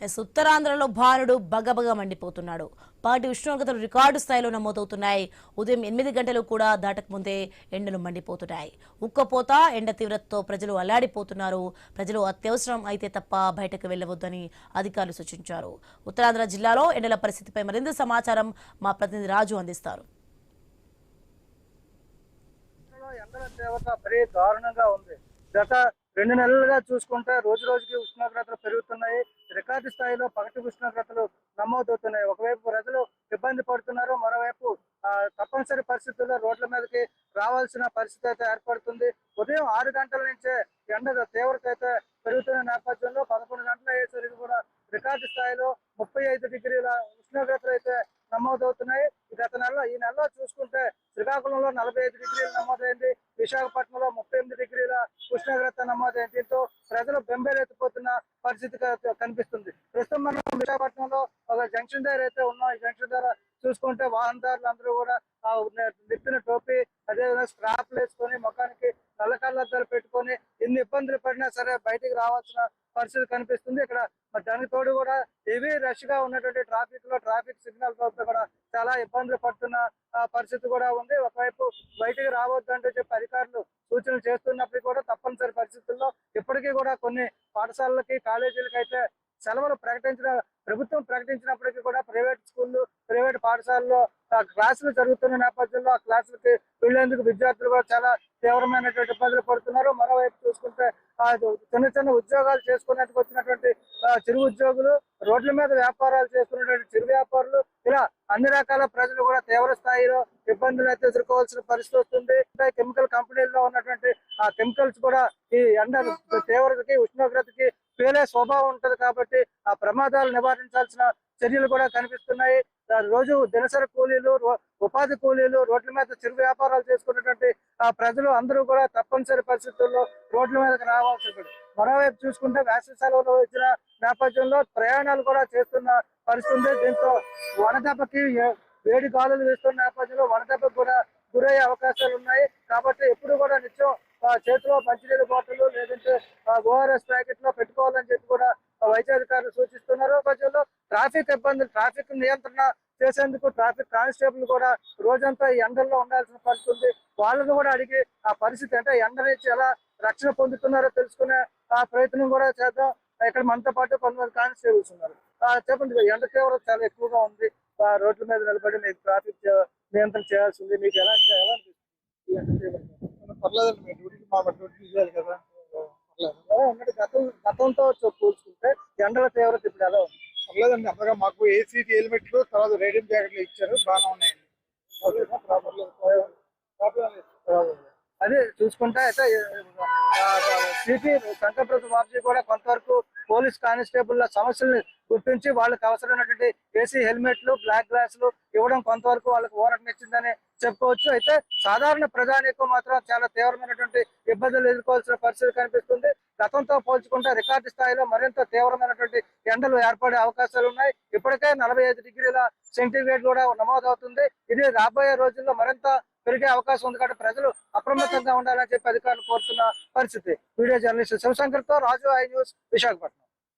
ఉత్తరాంధ్రలో భానుడు బగబగ మండిపోతున్నాడు. పాటి ఉష్ణోగ్రతలు రికార్డు స్థాయిలో నమోదవుతున్నాయి. ఉదయం 8 గంటలు కూడా దాటకముందే ఎండలు మండిపోతున్నాయి. ఉక్కపోత ఎండ తీవ్రతతో ప్రజలు అల్లాడిపోతున్నారు. ప్రజలు అత్యవసరం అయితే తప్ప బయటకు వెళ్లవద్దని అధికారులు సూచించారు. ఉత్తరాంధ్ర జిల్లాలో ఎండల పరిస్థితిపై మరింత సమాచారం మా ప్రతినిధి రాజు అందిస్తారు. ఎండల తీవ్రత మరీ దారుణంగా ఉంది. గత 2 నెలలుగా చూసుకుంటే రోజు రోజుకి ఉష్ణోగ్రతలు పెరుగుతున్నాయి. రికార్డు స్థాయిలో పగటి ఉష్ణోగ్రతలు నమోదవుతున్నాయి. ఒకవైపు ప్రజలు ఇబ్బంది పడుతున్నారు, మరోవైపు తప్పనిసరి పరిస్థితుల్లో రోడ్ల మీదకి రావాల్సిన పరిస్థితి అయితే ఏర్పడుతుంది. ఉదయం 6 గంటల నుంచే ఎండ తీవ్రత అయితే పెరుగుతున్న నేపథ్యంలో 11 గంటల అయ్యేసరికి కూడా రికార్డు స్థాయిలో 35 డిగ్రీల ఉష్ణోగ్రతలు అయితే నమోదవుతున్నాయి. ఈ నెలలో చూసుకుంటే శ్రీకాకుళంలో 45 డిగ్రీలు నమోదైంది. విశాఖపట్నంలో 38 డిగ్రీల ఉష్ణోగ్రత నమోదైంది. దీంతో ప్రజలు బెంబేలెత్తిపోతున్న పరిస్థితి కనిపిస్తుంది. ప్రస్తుతం మనం విశాఖపట్నంలో ఒక జంక్షన్ దగ్గర అయితే ఉన్నాం. ఈ జంక్షన్ దగ్గర చూసుకుంటే వాహనదారులు అందరూ కూడా నెత్తిన టోపీ, అదేవిధంగా స్క్రాప్లు వేసుకొని ముఖానికి నల్ల కళ్ళద్దాలు పెట్టుకొని ఎన్ని ఇబ్బందులు పడినా సరే బయటికి రావాల్సిన పరిస్థితి కనిపిస్తుంది. ఇక్కడ దానికి తోడు కూడా హెవీ రష్ గా ఉన్నటువంటి ట్రాఫిక్ సిగ్నల్ కూడా చాలా ఇబ్బందులు పడుతున్న పరిస్థితి కూడా ఉంది. ఒకవైపు బయటికి రావద్దు అంటే చెప్పి అధికారులు సూచనలు చేస్తున్నప్పటికీ కూడా తప్పనిసరి పరిస్థితుల్లో ఇప్పటికీ కూడా కొన్ని పాఠశాలలకి, కాలేజీలకి అయితే సెలవులు ప్రభుత్వం ప్రకటించినప్పటికీ కూడా ప్రైవేట్ స్కూళ్ళు, ప్రైవేట్ పాఠశాలలో క్లాసులు జరుగుతున్న నేపథ్యంలో ఆ క్లాసులకి వెళ్లేందుకు విద్యార్థులు కూడా చాలా తీవ్రమైనటువంటి ఇబ్బందులు పడుతున్నారు. మరోవైపు చూసుకుంటే చిన్న చిన్న ఉద్యోగాలు చేసుకున్నట్టుకు వచ్చినటువంటి చిరు ఉద్యోగులు, రోడ్ల మీద వ్యాపారాలు చేసుకున్నటువంటి చిరు వ్యాపారులు, ఇలా అన్ని రకాల ప్రజలు కూడా తీవ్ర స్థాయిలో ఇబ్బందులు అయితే ఎదుర్కోవాల్సిన పరిస్థితి వస్తుంది. కెమికల్ కంపెనీల్లో ఉన్నటువంటి ఆ కెమికల్స్ కూడా ఈ ఎండ తీవ్రతకి, ఉష్ణోగ్రతకి పేలే స్వభావం ఉంటది కాబట్టి ఆ ప్రమాదాలు నివారించాల్సిన చర్యలు కూడా కనిపిస్తున్నాయి. రోజు దినసరి కూలీలు, ఉపాధి కూలీలు, రోడ్ల మీద చిరు వ్యాపారాలు చేసుకున్నటువంటి ప్రజలు అందరూ కూడా తప్పనిసరి పరిస్థితుల్లో రోడ్ల మీదకి రావాల్సి ఉంటుంది. మరోవైపు చూసుకుంటే వేసవి సెలవులు వచ్చిన నేపథ్యంలో ప్రయాణాలు కూడా చేస్తున్న పరిస్థితి. దీంతో వడదెబ్బకి వేడి గాలులు వేస్తున్న నేపథ్యంలో వడదెబ్బకు కూడా గురయ్యే అవకాశాలు ఉన్నాయి. కాబట్టి ఎప్పుడు కూడా నిత్యం చేతిలో మంచినీళ్ళ బాటిల్ లేదంటే ఓఆర్ఎస్ ప్యాకెట్ లో పెట్టుకోవాలని చెప్పి కూడా వైద్యాధికారులు సూచిస్తున్నారు. ప్రజల్లో ట్రాఫిక్ నియంత్రణ చేసేందుకు ట్రాఫిక్ కానిస్టేబుల్ కూడా రోజంతా ఈ ఎండల్లో ఉండాల్సిన పరిస్థితి ఉంది. వాళ్ళను కూడా అడిగి ఆ పరిస్థితి అంటే ఎండ నుంచి ఎలా రక్షణ పొందుతున్నారో తెలుసుకునే ప్రయత్నం కూడా చేద్దాం. ఇక్కడ మనతో పాటు కొంతమంది కానిస్టేబుల్స్ ఉన్నారు. చెప్పండి, ఎండ తీవ్రత చాలా ఎక్కువగా ఉంది. రోడ్ల మీద నిలబడి మీకు ట్రాఫిక్ నియంత్రణ చేయాల్సి ఉంది. మీకు ఎలా అనిపిస్తుంది? పర్లేదండి, మీ డ్యూటీకి మా డ్యూటీ చేయాలి కదా. గతంతో పోల్చుకుంటే ఎండల తీవ్రత ఇప్పుడు ఎలా ఉంది? పర్లేదండి, అప్పగా మాకు ఏసీటీ హెల్మెట్లు, తర్వాత రేడియం జాకెట్లు ఇచ్చారు, బాగానే ఉన్నాయండి. అదే చూసుకుంటే అయితే సిపి శంకరప్రసాద్ బాబుజీ కూడా కొంతవరకు పోలీస్ కానిస్టేబుల్ సమస్యల్ని గుర్తించి వాళ్ళకి అవసరమైనటువంటి ఏసీ హెల్మెట్లు, బ్లాక్ గ్లాసులు ఇవ్వడం కొంతవరకు వాళ్ళకి ఊరటనిచ్చిందని చెప్పుకోవచ్చు. అయితే సాధారణ ప్రజానీకం మాత్రం చాలా తీవ్రమైనటువంటి ఇబ్బందులు ఎదుర్కోవాల్సిన పరిస్థితి కనిపిస్తుంది. గతంతో పోల్చుకుంటే రికార్డు స్థాయిలో మరింత తీవ్రమైనటువంటి ఎండలు ఏర్పడే అవకాశాలు ఉన్నాయి. ఇప్పటికే 45 డిగ్రీల సెంటీగ్రేడ్ కూడా నమోదవుతుంది. ఇది రాబోయే రోజుల్లో మరింత పెరిగే అవకాశం ఉంది కాబట్టి ప్రజలు అప్రమత్తంగా ఉండాలని చెప్పి అధికారులు కోరుతున్న పరిస్థితి. వీడియో జర్నలిస్ట్ శివశంకర్ తో రాజు, ఐ న్యూస్, విశాఖపట్నం.